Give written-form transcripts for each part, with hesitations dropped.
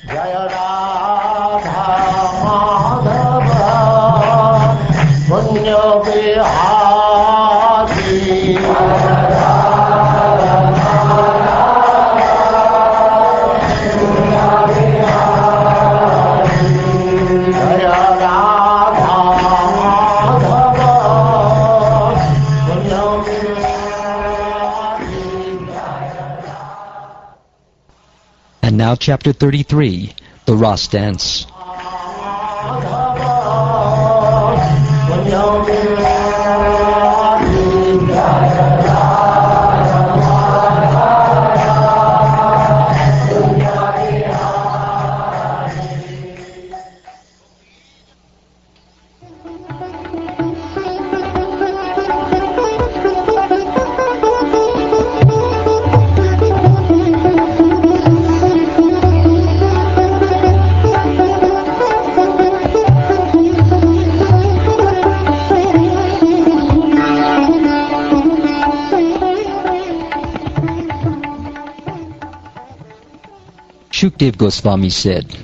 Jaya Radha Madhava Punya Vihari And now chapter 33, the Ras Dance. Shukdev Goswami said,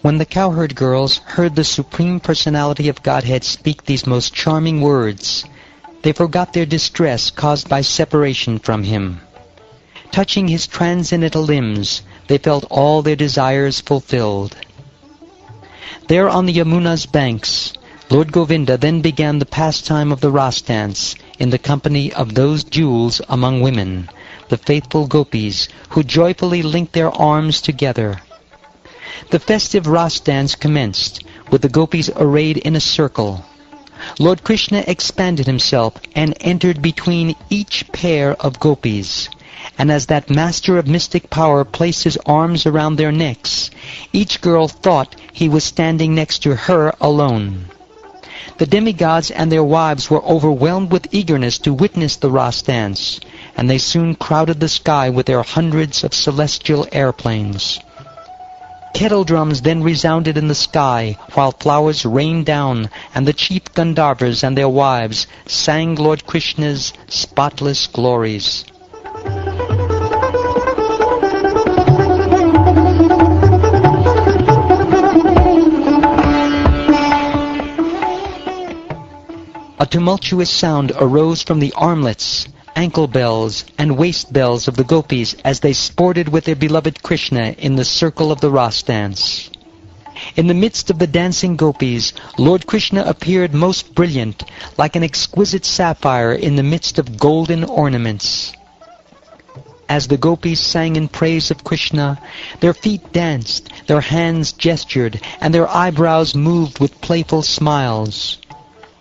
"When the cowherd girls heard the Supreme Personality of Godhead speak these most charming words, they forgot their distress caused by separation from Him. Touching His transcendental limbs, they felt all their desires fulfilled. There on the Yamuna's banks, Lord Govinda then began the pastime of the Ras dance in the company of those jewels among women, the faithful gopis, who joyfully linked their arms together. The festive Ras dance commenced, with the gopis arrayed in a circle. Lord Krishna expanded himself and entered between each pair of gopis. And as that master of mystic power placed his arms around their necks, each girl thought he was standing next to her alone. The demigods and their wives were overwhelmed with eagerness to witness the Ras dance, and they soon crowded the sky with their hundreds of celestial airplanes. Kettle drums then resounded in the sky, while flowers rained down, and the chief Gandharvas and their wives sang Lord Krishna's spotless glories. A tumultuous sound arose from the armlets, ankle bells, and waist bells of the gopis as they sported with their beloved Krishna in the circle of the Ras dance. In the midst of the dancing gopis, Lord Krishna appeared most brilliant, like an exquisite sapphire in the midst of golden ornaments. As the gopis sang in praise of Krishna, their feet danced, their hands gestured, and their eyebrows moved with playful smiles.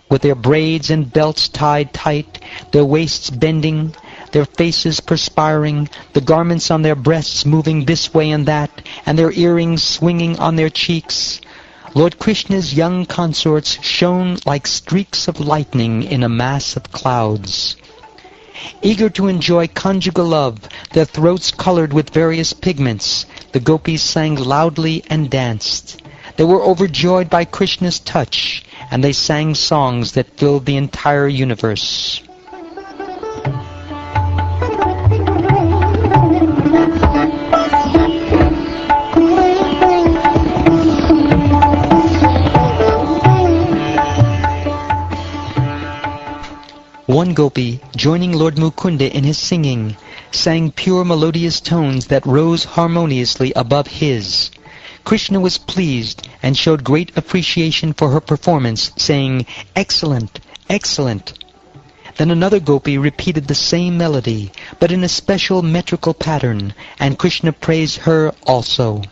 With their braids and belts tied tight, their waists bending, their faces perspiring, the garments on their breasts moving this way and that, and their earrings swinging on their cheeks, Lord Krishna's young consorts shone like streaks of lightning in a mass of clouds. Eager to enjoy conjugal love, their throats colored with various pigments, the gopis sang loudly and danced. They were overjoyed by Krishna's touch, and they sang songs that filled the entire universe. One gopi, joining Lord Mukunda in his singing, sang pure melodious tones that rose harmoniously above his. Krishna was pleased and showed great appreciation for her performance, saying, "Excellent, excellent." Then another gopi repeated the same melody, but in a special metrical pattern, and Krishna praised her also.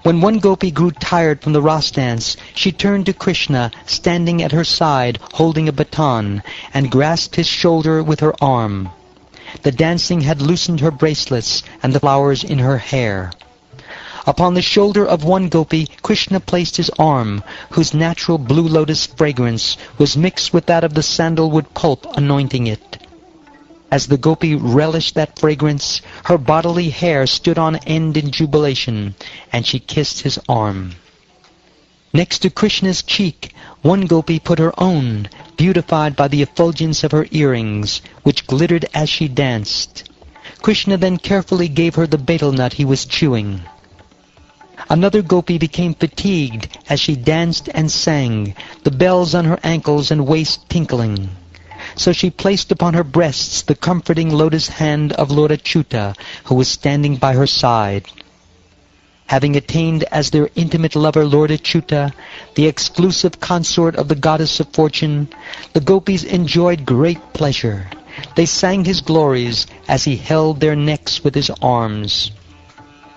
When one gopi grew tired from the Ras dance, she turned to Krishna, standing at her side, holding a baton, and grasped his shoulder with her arm. The dancing had loosened her bracelets and the flowers in her hair. Upon the shoulder of one gopi, Krishna placed his arm, whose natural blue lotus fragrance was mixed with that of the sandalwood pulp anointing it. As the gopi relished that fragrance, her bodily hair stood on end in jubilation, and she kissed his arm. Next to Krishna's cheek, one gopi put her own, beautified by the effulgence of her earrings, which glittered as she danced. Krishna then carefully gave her the betel nut he was chewing. Another gopi became fatigued as she danced and sang, the bells on her ankles and waist tinkling. So she placed upon her breasts the comforting lotus hand of Lord Achyuta, who was standing by her side. Having attained as their intimate lover Lord Achyuta, the exclusive consort of the goddess of fortune, the gopis enjoyed great pleasure. They sang his glories as he held their necks with his arms.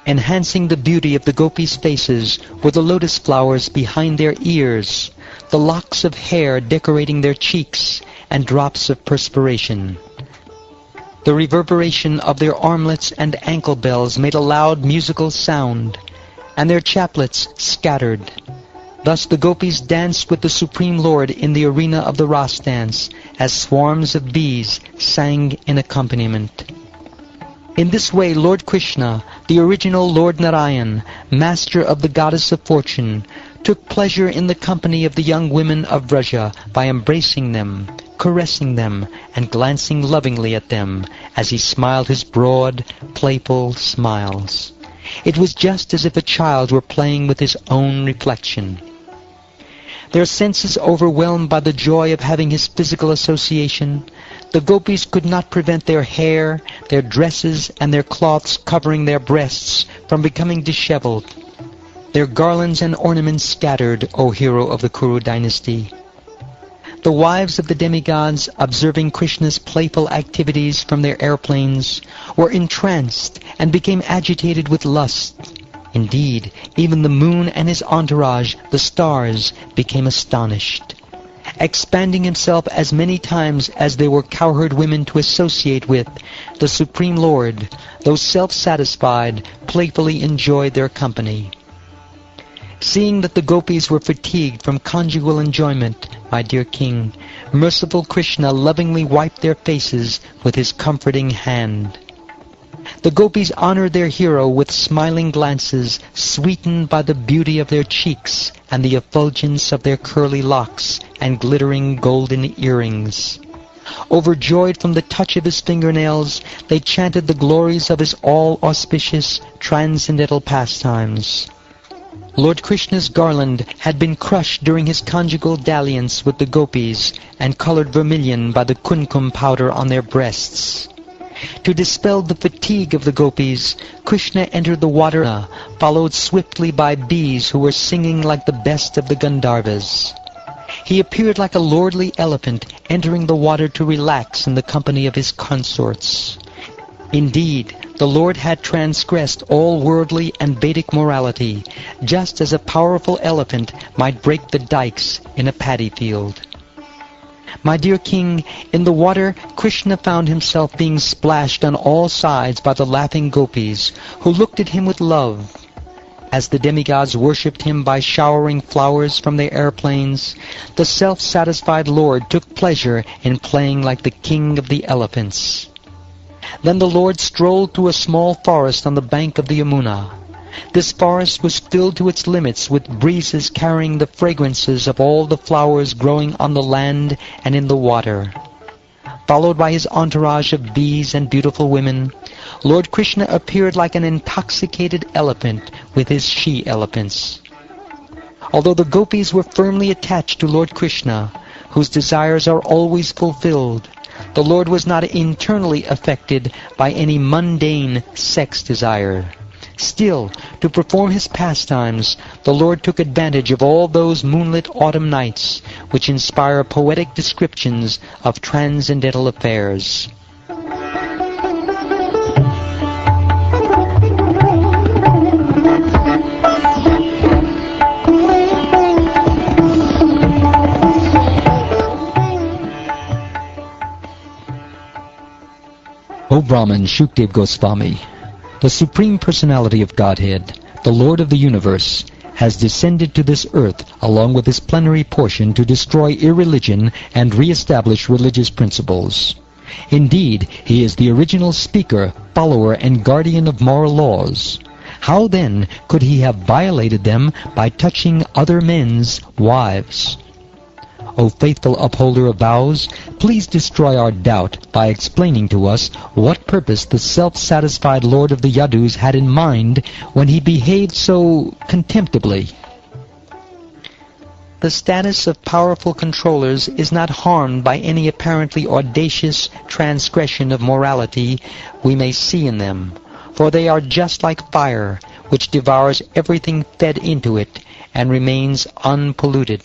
Enhancing the beauty of the gopis' faces were the lotus flowers behind their ears, the locks of hair decorating their cheeks, and drops of perspiration. The reverberation of their armlets and ankle bells made a loud musical sound, and their chaplets scattered. Thus the gopis danced with the Supreme Lord in the arena of the Ras dance, as swarms of bees sang in accompaniment. In this way Lord Krishna, the original Lord Narayan, master of the goddess of fortune, took pleasure in the company of the young women of Vraja by embracing them, caressing them, and glancing lovingly at them as he smiled his broad, playful smiles. It was just as if a child were playing with his own reflection. Their senses overwhelmed by the joy of having his physical association, the gopis could not prevent their hair, their dresses, and their cloths covering their breasts from becoming disheveled. Their garlands and ornaments scattered, O hero of the Kuru dynasty. The wives of the demigods, observing Krishna's playful activities from their airplanes, were entranced and became agitated with lust. Indeed, even the moon and his entourage, the stars, became astonished. Expanding himself as many times as there were cowherd women to associate with, the Supreme Lord, though self-satisfied, playfully enjoyed their company. Seeing that the gopis were fatigued from conjugal enjoyment, my dear king, merciful Krishna lovingly wiped their faces with his comforting hand. The gopis honored their hero with smiling glances, sweetened by the beauty of their cheeks and the effulgence of their curly locks and glittering golden earrings. Overjoyed from the touch of his fingernails, they chanted the glories of his all-auspicious, transcendental pastimes. Lord Krishna's garland had been crushed during his conjugal dalliance with the gopis and colored vermilion by the kumkum powder on their breasts. To dispel the fatigue of the gopis, Krishna entered the water, followed swiftly by bees who were singing like the best of the Gandharvas. He appeared like a lordly elephant entering the water to relax in the company of his consorts. Indeed, the Lord had transgressed all worldly and Vedic morality, just as a powerful elephant might break the dikes in a paddy field. My dear king, in the water, Krishna found himself being splashed on all sides by the laughing gopis, who looked at him with love. As the demigods worshipped him by showering flowers from their airplanes, the self-satisfied Lord took pleasure in playing like the king of the elephants. Then the Lord strolled through a small forest on the bank of the Yamuna. This forest was filled to its limits with breezes carrying the fragrances of all the flowers growing on the land and in the water. Followed by his entourage of bees and beautiful women, Lord Krishna appeared like an intoxicated elephant with his she-elephants. Although the gopis were firmly attached to Lord Krishna, whose desires are always fulfilled, the Lord was not internally affected by any mundane sex desire. Still, to perform his pastimes, the Lord took advantage of all those moonlit autumn nights which inspire poetic descriptions of transcendental affairs. O Brahman Shukdev Goswami, the Supreme Personality of Godhead, the Lord of the Universe, has descended to this earth along with his plenary portion to destroy irreligion and re-establish religious principles. Indeed, he is the original speaker, follower, and guardian of moral laws. How then could he have violated them by touching other men's wives? O faithful upholder of vows, please destroy our doubt by explaining to us what purpose the self-satisfied Lord of the Yadus had in mind when he behaved so contemptibly. The status of powerful controllers is not harmed by any apparently audacious transgression of morality we may see in them, for they are just like fire, which devours everything fed into it and remains unpolluted.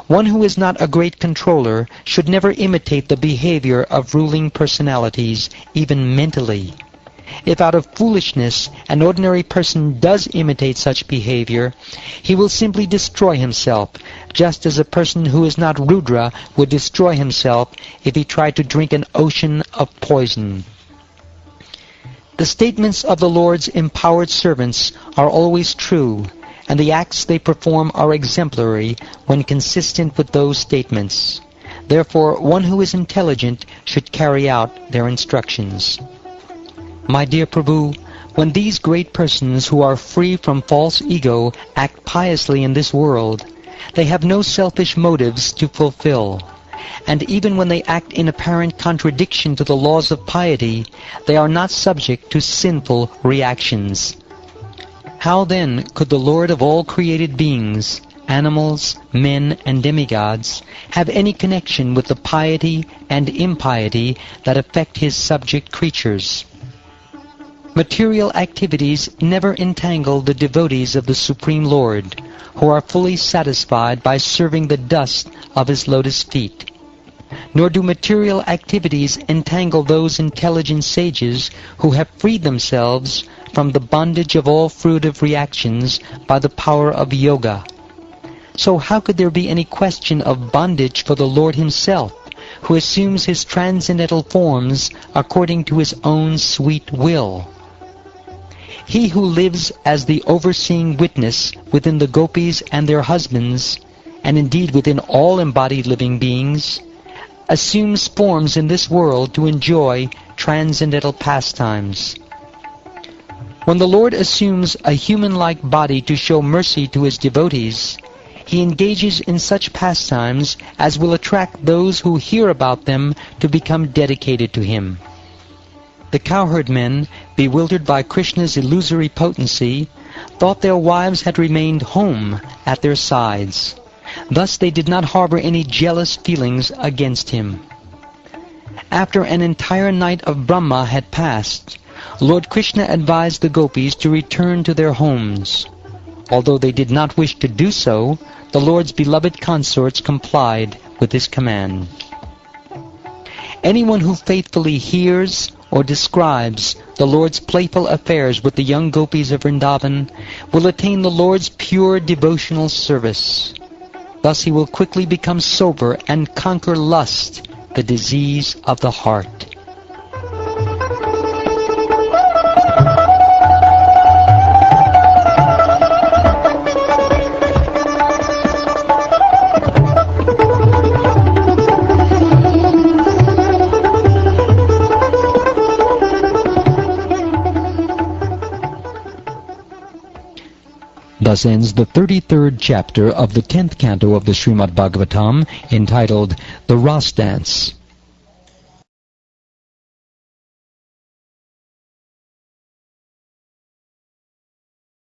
One who is not a great controller should never imitate the behavior of ruling personalities, even mentally. If out of foolishness an ordinary person does imitate such behavior, he will simply destroy himself, just as a person who is not Rudra would destroy himself if he tried to drink an ocean of poison. The statements of the Lord's empowered servants are always true, and the acts they perform are exemplary when consistent with those statements. Therefore, one who is intelligent should carry out their instructions. My dear Prabhu, when these great persons who are free from false ego act piously in this world, they have no selfish motives to fulfill. And even when they act in apparent contradiction to the laws of piety, they are not subject to sinful reactions. How then could the Lord of all created beings, animals, men, and demigods, have any connection with the piety and impiety that affect his subject creatures? Material activities never entangle the devotees of the Supreme Lord, who are fully satisfied by serving the dust of his lotus feet. Nor do material activities entangle those intelligent sages who have freed themselves from the bondage of all fruitive reactions by the power of yoga. So how could there be any question of bondage for the Lord himself, who assumes his transcendental forms according to his own sweet will? He who lives as the overseeing witness within the gopis and their husbands, and indeed within all embodied living beings, assumes forms in this world to enjoy transcendental pastimes. When the Lord assumes a human-like body to show mercy to his devotees, he engages in such pastimes as will attract those who hear about them to become dedicated to him. The cowherd men, bewildered by Krishna's illusory potency, thought their wives had remained home at their sides. Thus they did not harbor any jealous feelings against him. After an entire night of Brahma had passed, Lord Krishna advised the gopis to return to their homes. Although they did not wish to do so, the Lord's beloved consorts complied with his command. Anyone who faithfully hears or describes the Lord's playful affairs with the young gopis of Vrindavan will attain the Lord's pure devotional service. Thus he will quickly become sober and conquer lust, the disease of the heart. Thus ends the 33rd chapter of the 10th canto of the Srimad Bhagavatam, entitled The Ras Dance.